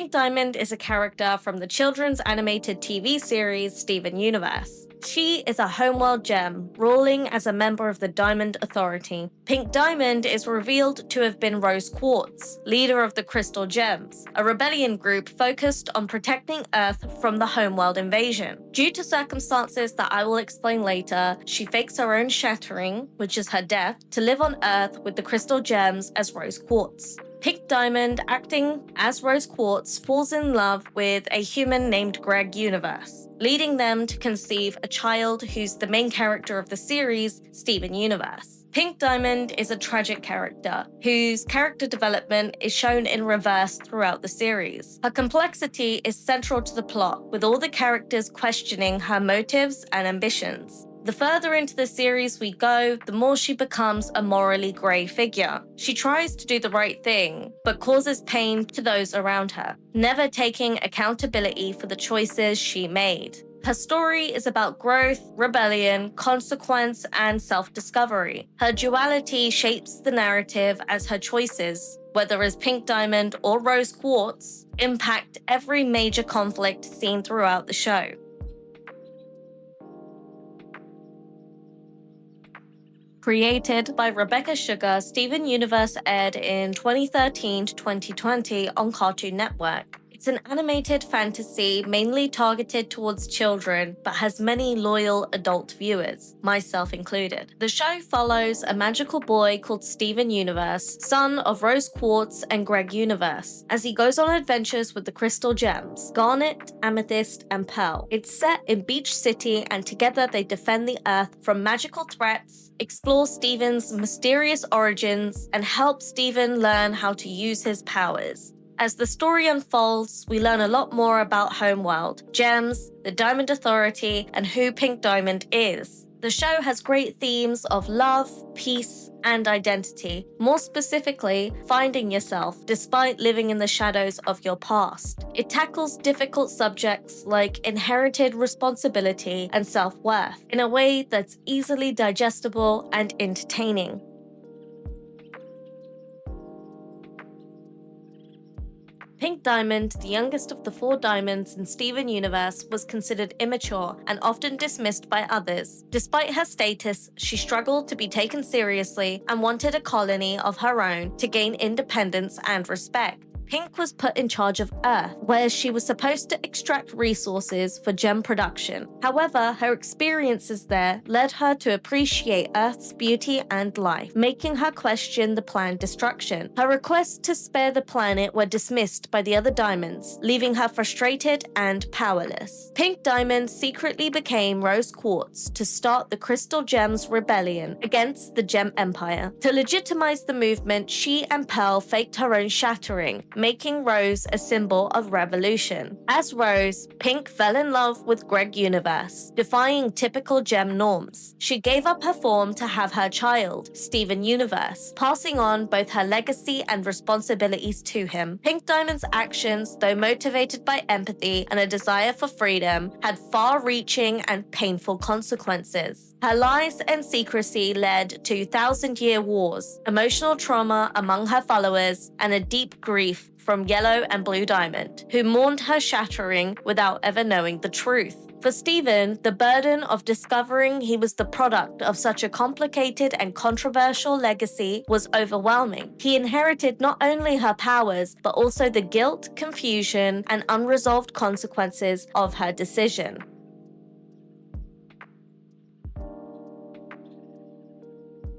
Pink Diamond is a character from the children's animated TV series Steven Universe. She is a homeworld gem, ruling as a member of the Diamond Authority. Pink Diamond is revealed to have been Rose Quartz, leader of the Crystal Gems, a rebellion group focused on protecting Earth from the homeworld invasion. Due to circumstances that I will explain later, she fakes her own shattering, which is her death, to live on Earth with the Crystal Gems as Rose Quartz. Pink Diamond, acting as Rose Quartz, falls in love with a human named Greg Universe, leading them to conceive a child who's the main character of the series, Steven Universe. Pink Diamond is a tragic character, whose character development is shown in reverse throughout the series. Her complexity is central to the plot, with all the characters questioning her motives and ambitions. The further into the series we go, the more she becomes a morally grey figure. She tries to do the right thing, but causes pain to those around her, never taking accountability for the choices she made. Her story is about growth, rebellion, consequence, and self-discovery. Her duality shapes the narrative as her choices, whether as Pink Diamond or Rose Quartz, impact every major conflict seen throughout the show. Created by Rebecca Sugar, Steven Universe aired in 2013 to 2020 on Cartoon Network. It's an animated fantasy mainly targeted towards children, but has many loyal adult viewers, myself included. The show follows a magical boy called Steven Universe, son of Rose Quartz and Greg Universe, as he goes on adventures with the Crystal Gems, Garnet, Amethyst, and Pearl. It's set in Beach City, and together they defend the Earth from magical threats, explore Steven's mysterious origins, and help Steven learn how to use his powers. As the story unfolds, we learn a lot more about Homeworld, gems, the Diamond Authority, and who Pink Diamond is. The show has great themes of love, peace, and identity, more specifically, finding yourself despite living in the shadows of your past. It tackles difficult subjects like inherited responsibility and self-worth in a way that's easily digestible and entertaining. Pink Diamond, the youngest of the 4 diamonds in Steven Universe, was considered immature and often dismissed by others. Despite her status, she struggled to be taken seriously and wanted a colony of her own to gain independence and respect. Pink was put in charge of Earth, where she was supposed to extract resources for gem production. However, her experiences there led her to appreciate Earth's beauty and life, making her question the planned destruction. Her requests to spare the planet were dismissed by the other diamonds, leaving her frustrated and powerless. Pink Diamond secretly became Rose Quartz to start the Crystal Gems Rebellion against the Gem Empire. To legitimize the movement, she and Pearl faked her own shattering, making Rose a symbol of revolution. As Rose, Pink fell in love with Greg Universe, defying typical gem norms. She gave up her form to have her child, Steven Universe, passing on both her legacy and responsibilities to him. Pink Diamond's actions, though motivated by empathy and a desire for freedom, had far-reaching and painful consequences. Her lies and secrecy led to thousand-year wars, emotional trauma among her followers, and a deep grief from Yellow and Blue Diamond, who mourned her shattering without ever knowing the truth. For Steven, the burden of discovering he was the product of such a complicated and controversial legacy was overwhelming. He inherited not only her powers, but also the guilt, confusion, and unresolved consequences of her decision.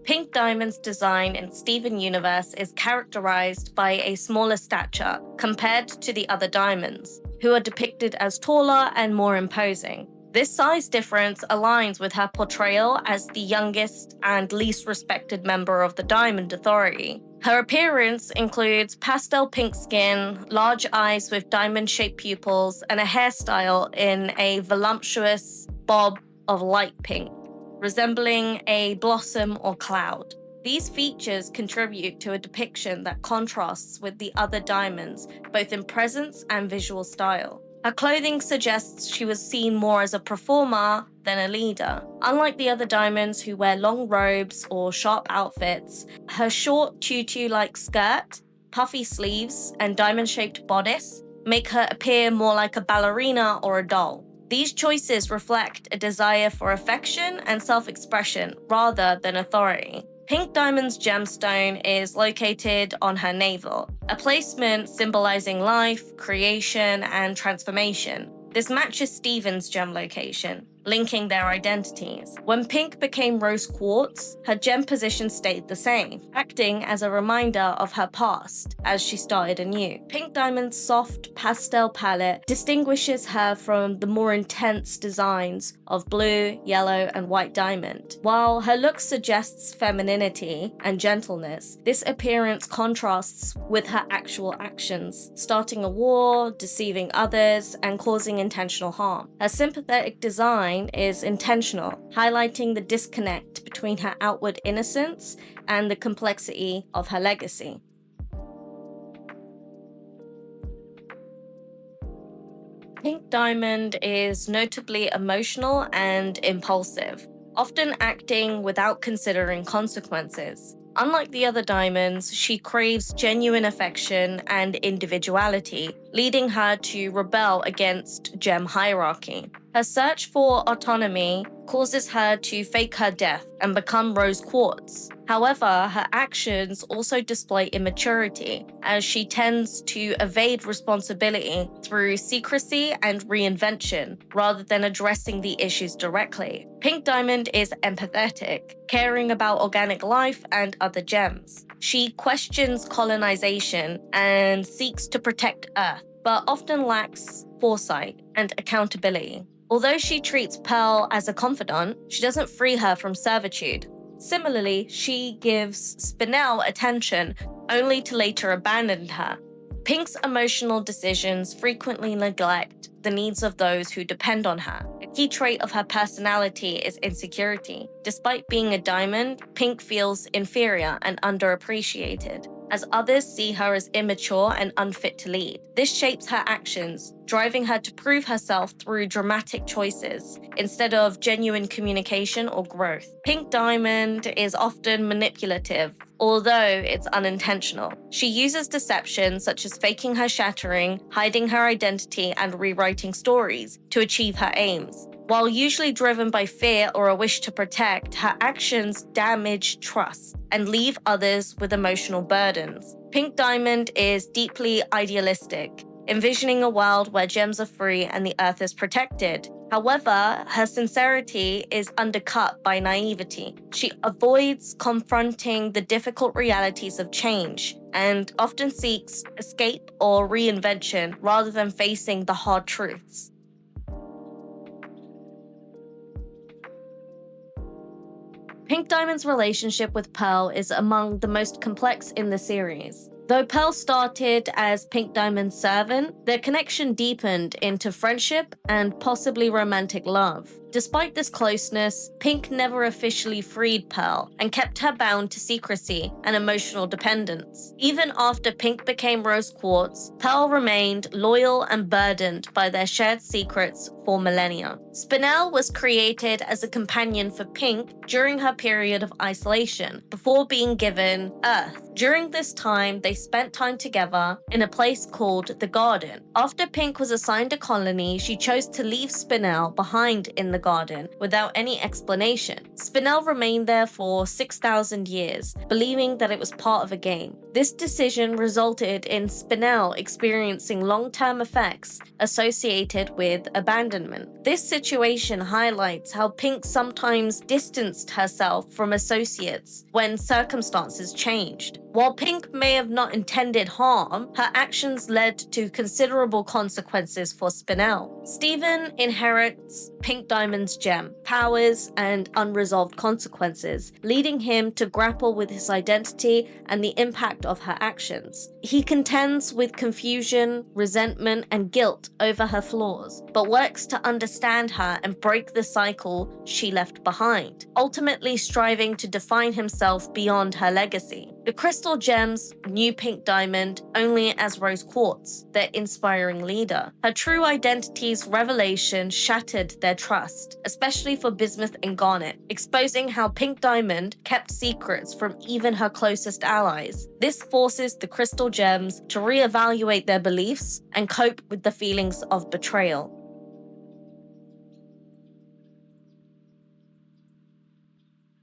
Pink Diamond's design in Steven Universe is characterized by a smaller stature compared to the other diamonds, who are depicted as taller and more imposing. This size difference aligns with her portrayal as the youngest and least respected member of the Diamond Authority. Her appearance includes pastel pink skin, large eyes with diamond-shaped pupils, and a hairstyle in a voluptuous bob of light pink, resembling a blossom or cloud. These features contribute to a depiction that contrasts with the other diamonds, both in presence and visual style. Her clothing suggests she was seen more as a performer than a leader. Unlike the other diamonds who wear long robes or sharp outfits, her short tutu-like skirt, puffy sleeves, and diamond-shaped bodice make her appear more like a ballerina or a doll. These choices reflect a desire for affection and self-expression rather than authority. Pink Diamond's gemstone is located on her navel, a placement symbolizing life, creation, and transformation. This matches Steven's gem location, linking their identities. When Pink became rose quartz, her gem position stayed the same, acting as a reminder of her past as she started anew. Pink Diamond's soft pastel palette distinguishes her from the more intense designs of blue, yellow, and white diamond. While her look suggests femininity and gentleness, this appearance contrasts with her actual actions, starting a war, deceiving others, and causing intentional harm. Her sympathetic design is intentional, highlighting the disconnect between her outward innocence and the complexity of her legacy. Pink Diamond is notably emotional and impulsive, often acting without considering consequences. Unlike the other diamonds, she craves genuine affection and individuality, leading her to rebel against gem hierarchy. Her search for autonomy causes her to fake her death and become rose quartz. However, her actions also display immaturity, as she tends to evade responsibility through secrecy and reinvention, rather than addressing the issues directly. Pink Diamond is empathetic, caring about organic life and other gems. She questions colonization and seeks to protect Earth, but often lacks foresight and accountability. Although she treats Pearl as a confidant, she doesn't free her from servitude. Similarly, she gives Spinel attention only to later abandon her. Pink's emotional decisions frequently neglect the needs of those who depend on her. A key trait of her personality is insecurity. Despite being a diamond, Pink feels inferior and underappreciated, as others see her as immature and unfit to lead. This shapes her actions, driving her to prove herself through dramatic choices instead of genuine communication or growth. Pink Diamond is often manipulative, although it's unintentional. She uses deception such as faking her shattering, hiding her identity, and rewriting stories to achieve her aims. While usually driven by fear or a wish to protect, her actions damage trust and leave others with emotional burdens. Pink Diamond is deeply idealistic, envisioning a world where gems are free and the earth is protected. However, her sincerity is undercut by naivety. She avoids confronting the difficult realities of change and often seeks escape or reinvention rather than facing the hard truths. Pink Diamond's relationship with Pearl is among the most complex in the series. Though Pearl started as Pink Diamond's servant, their connection deepened into friendship and possibly romantic love. Despite this closeness, Pink never officially freed Pearl and kept her bound to secrecy and emotional dependence. Even after Pink became rose quartz, Pearl remained loyal and burdened by their shared secrets for millennia. Spinel was created as a companion for Pink during her period of isolation, before being given Earth. During this time, they spent time together in a place called the Garden. After Pink was assigned a colony, she chose to leave Spinel behind in the garden without any explanation. Spinel remained there for 6,000 years, believing that it was part of a game. This decision resulted in Spinel experiencing long-term effects associated with abandonment. This situation highlights how Pink sometimes distanced herself from associates when circumstances changed. While Pink may have not intended harm, her actions led to considerable consequences for Spinel. Steven inherits Pink Diamond's gem, powers, and unresolved consequences, leading him to grapple with his identity and the impact of her actions. He contends with confusion, resentment, and guilt over her flaws, but works to understand her and break the cycle she left behind, ultimately striving to define himself beyond her legacy. The crystal Crystal Gems knew Pink Diamond only as Rose Quartz, their inspiring leader. Her true identity's revelation shattered their trust, especially for Bismuth and Garnet, exposing how Pink Diamond kept secrets from even her closest allies. This forces the Crystal Gems to reevaluate their beliefs and cope with the feelings of betrayal.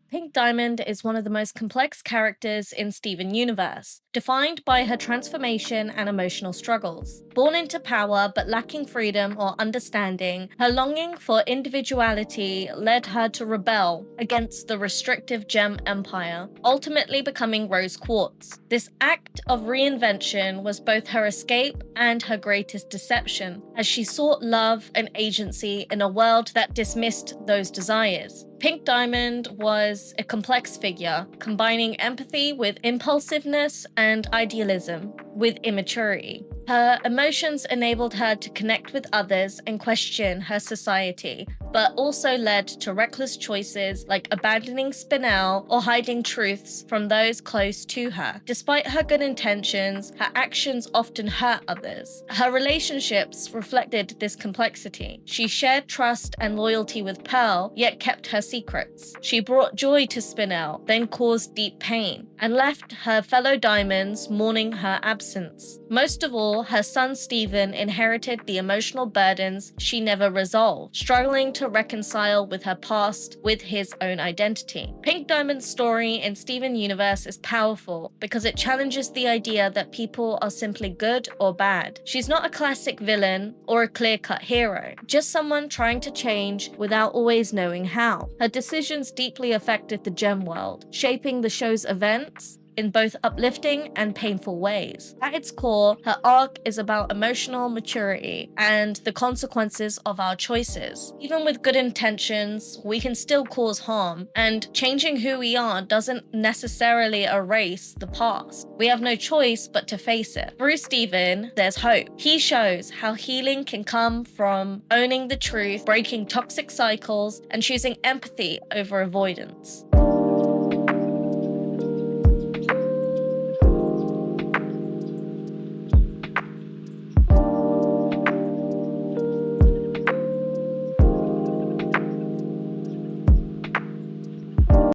Pink Diamond is one of the most complex characters in Steven Universe, defined by her transformation and emotional struggles. Born into power but lacking freedom or understanding, her longing for individuality led her to rebel against the restrictive gem empire, ultimately becoming Rose Quartz. This act of reinvention was both her escape and her greatest deception, as she sought love and agency in a world that dismissed those desires. Pink Diamond was a complex figure, combining empathy with impulsiveness and idealism with immaturity. Her emotions enabled her to connect with others and question her society, but also led to reckless choices like abandoning Spinel or hiding truths from those close to her. Despite her good intentions, her actions often hurt others. Her relationships reflected this complexity. She shared trust and loyalty with Pearl, yet kept her secrets. She brought joy to Spinel, then caused deep pain, and left her fellow diamonds mourning her absence. Most of all, her son Steven inherited the emotional burdens she never resolved, struggling to reconcile with her past with his own identity. Pink Diamond's story in Steven Universe is powerful because it challenges the idea that people are simply good or bad. She's not a classic villain or a clear-cut hero, just someone trying to change without always knowing how. Her decisions deeply affected the gem world, shaping the show's events in both uplifting and painful ways. At its core, her arc is about emotional maturity and the consequences of our choices. Even with good intentions, we can still cause harm, and changing who we are doesn't necessarily erase the past. We have no choice but to face it. Through Steven, there's hope. He shows how healing can come from owning the truth, breaking toxic cycles, and choosing empathy over avoidance.